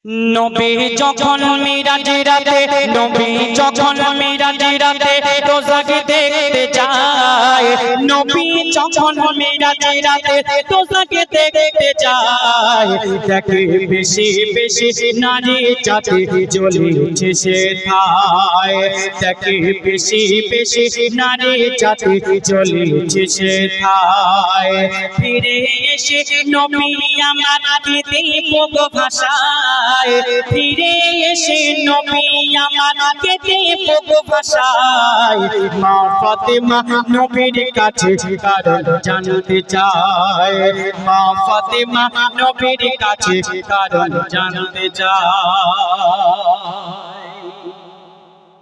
নবী যখন মিরাজের রাতে নবী যখন মিরাজের রাতে দোজাকে দেখতে যায় নবী যখন মিরাজের রাতে দোজাকে দেখতে যায় দেখে বেশি বেশি নারী জাতি জ্বলছে সেথায় দেখে বেশি বেশি নারী জাতি জ্বলছে সেথায় ফিরে এসে নবী আমার কেঁদে বগো ভাষায় ফিরে এসে নবী আমার কেঁদে বগো ভাষায় মা ফাতেমা নবীর কাছে কারণ জানতে চায় মা ফাতেমা নবীর কাছে কারণ জানতে চায়।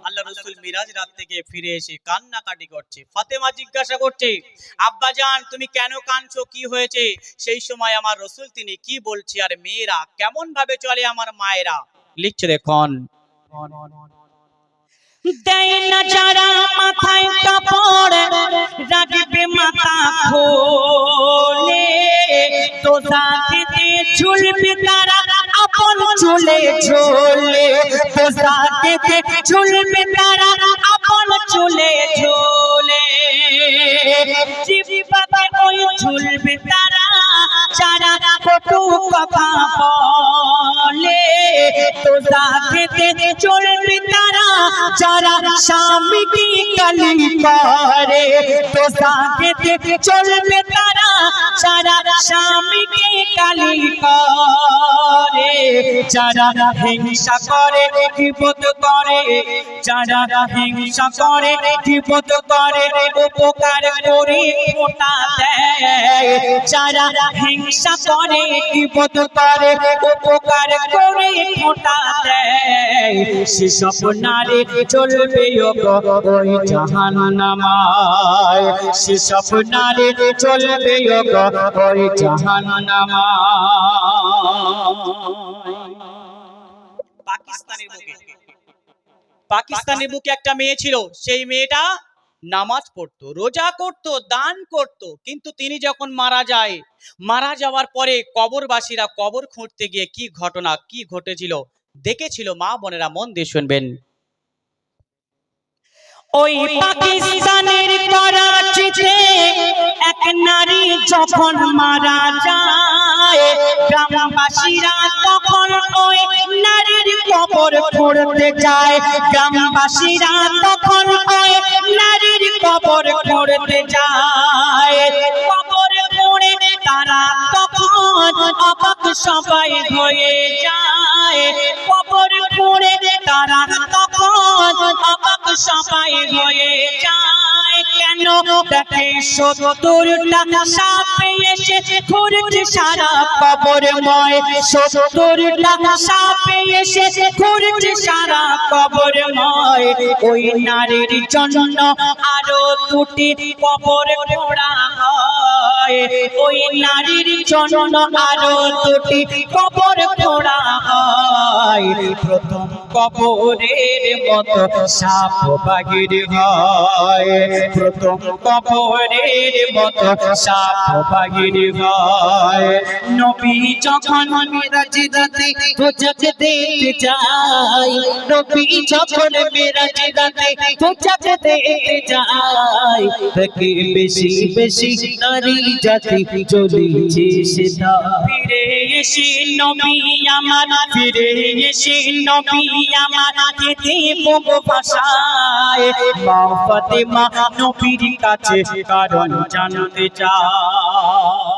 আল্লাহ রাসূল মিরাজ রাত থেকে ফিরে এসে কান্নাকাটি করছে। ফাতেমা জিজ্ঞাসা করছে, আব্বাজান তুমি কেন কাঁদছো, কি হয়েছে? সেই সময় আমার রাসূল তিনি কি বলছে আর মেয়েরা কেমন ভাবে চলে আমার মায়েরা। লিখছে দেখুন, দেয় না যারা মাথায় কাপড় রাখবে মাথা খোলে দোজাকেতে ঝুলবে তারা আপন চুলে ঝোলে দোজাকেতে ঝুলবে তারা আপন চুলে ঝোলে জিহ্বাতে ওই ঝুলবে তারা যারা কটু কথা বলে দোজাকেতে চলবে তারা যারা স্বামীকে গালি করে দোজাকেতে চলবে তারা যারা স্বামীকে গালি করে যারা হিংসা করে গীবত করে যারা হিংসা করে গীবত করে উপকার করে খোঁটা দেয় যারা হিংসা করে গীবত করে উপকার করে খোঁটা দেয় সেসব নারী চলবে ওই জাহান্নামায় সেসব নারী চলবে ওই জাহান্নামায়। পাকিস্তানের বুকে একটা মেয়ে ছিল, সেই মেয়েটা নামাজ পড়তো, রোজা করতো, দান করতো, কিন্তু তিনি যখন মারা যাওয়ার পরে কবরবাসীরা কবর খুঁড়তে গিয়ে কি ঘটনা কি ঘটেছিল দেখেছিল, মা বোনেরা মন দিয়ে শুনবেন। ওই পাকিস্তানের করাচিতে এক নারী যখন মারা যায় গ্রামবাসীরা তখন ওই নারীর কবর খুঁড়তে যায় গ্রামবাসীরা তখন ওই নারীর কবর খুঁড়তে যায় কবর খুঁড়ে তারা তখন অবাক সবাই হয়ে যায় কবর খুঁড়ে তারা তখন অবাক সবাই হয়ে যায় কেন দেখে ৭০টা সাপ এসে ঘুরছে সারা কবরময় ৭০টা সাপ এসে ঘুরছে সারা কবরময় ওই নারীর জন্য আরো দুটি কবর খোঁড়া হয় ওই নারীর জন্য আরো দুটি কবর খোঁড়া হয় প্রথম কবরের মতো সাপ বাহির হয় প্রথম কবরের মতো সাপ বাহির হয় নবী যখন মিরাজ রাতে দোজাকে দেখতে যায় নবী যখন মিরাজ রাতে দোজাকে দেখতে যায় দেখে বেশি বেশি নারী জাতি জ্বলছে সেটা ফিরে এসে নবী আমার ফিরে এসে নবী আমার কেঁদে বগো ভাষায় মা ফাতেমা নবীর কাছে কারণ জানতে চায়।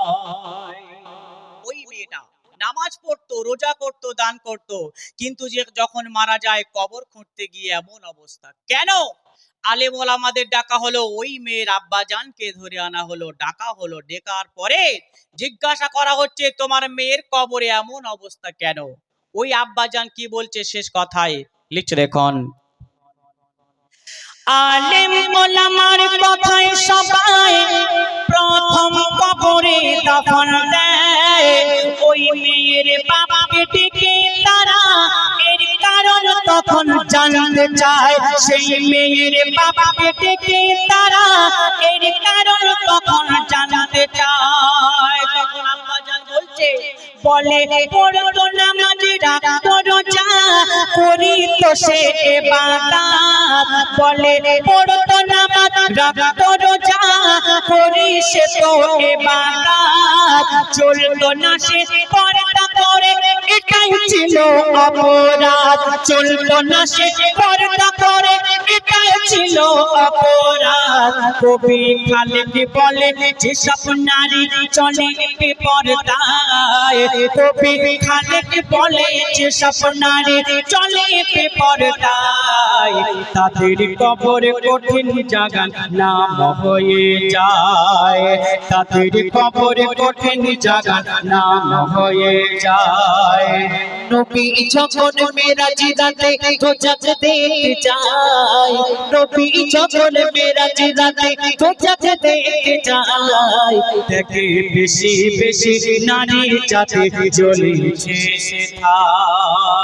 ওই মেয়েটা নামাজ পড়তো, রোজা করতো, দান করতো, কিন্তু যখন মারা যায় কবর খুঁড়তে গিয়ে এমন অবস্থা কেন? আলেম ওলামাদের ডাকা হলো, ওই মেয়ের আব্বাজানকে ধরে আনা হলো, ডাকা হলো, ডেকার পরে জিজ্ঞাসা করা হচ্ছে তোমার মেয়ের কবরে এমন অবস্থা কেন? ওই আব্বাজান কি বলছে শেষ কথায়, লিখছে দেখুন, আলেম ওলামার কথায় সবাই প্রথম কবরে দাফন দেয় ওই মেয়ের বাবাকে ডেকে তারা এর কারণ তখন জানতে চায় সেই মেয়ের বাবাকে ডেকে তারা এর কারণ তখন জানতে চায় তখন আব্বাজান বলছে বলে পড়তো নামাজ রাখতো বসে ইবাদত বলে পড়তো নামাজ রাখতো রোজা করি সে তো ইবাদত চলতো না সে পর্দা করে এটাই ছিল অপরাধ চলতো না সে পর্দা করে এটাই ছিল অপরাধ কবি খালেক বলে যেসব নারী চলে বেপরদায় কবি খালেক বলে যেসব নারী চলে বেপরদায় তাদের কবর কঠিন জাগান নাম হয়ে যায় তাদের কবর কঠিন জাগান নাম হয়ে যায় নবী যখন মেরাজ রাতে দোজখ দেখতে যায় নবী যখন মেরাজ রাতে দোজখ দেখতে যায় দেখে বেশি বেশি নারী জাতি জ্বলছে সেথায়